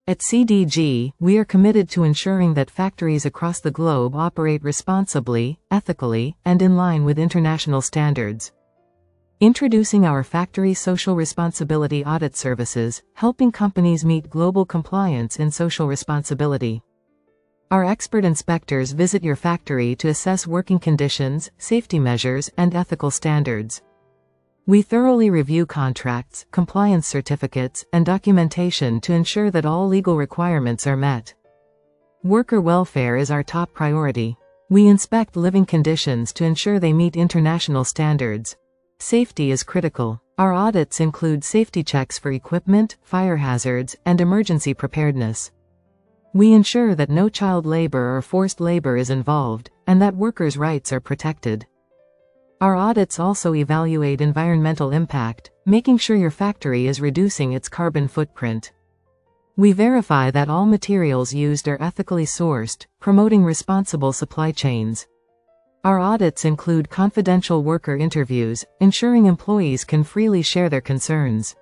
At CDG, we are committed to ensuring that factories across the globe operate responsibly, ethically, and in line with international standards. Introducing our Factory Social Responsibility Audit services, helping companies meet global compliance in social responsibility. Our expert inspectors visit your factory to assess working conditions, safety measures, and ethical standards. We thoroughly review contracts, compliance certificates, and documentation to ensure that all legal requirements are met. Worker welfare is our top priority. We inspect living conditions to ensure they meet international standards. Safety is critical. Our audits include safety checks for equipment, fire hazards, and emergency preparedness. We ensure that no child labor or forced labor is involved, and that workers' rights are protected. Our audits also evaluate environmental impact, making sure your factory is reducing its carbon footprint. We verify that all materials used are ethically sourced, promoting responsible supply chains. Our audits include confidential worker interviews, ensuring employees can freely share their concerns.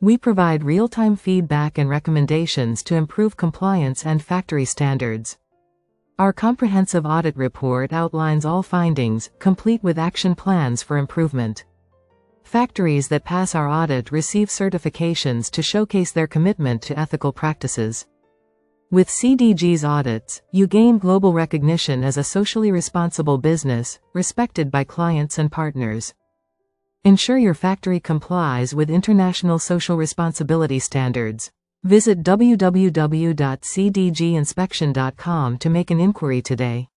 We provide real-time feedback and recommendations to improve compliance and factory standards. Our comprehensive audit report outlines all findings, complete with action plans for improvement. Factories that pass our audit receive certifications to showcase their commitment to ethical practices. With CDG's audits, you gain global recognition as a socially responsible business, respected by clients and partners. Ensure your factory complies with international social responsibility standards. Visit www.cdginspection.com to make an inquiry today.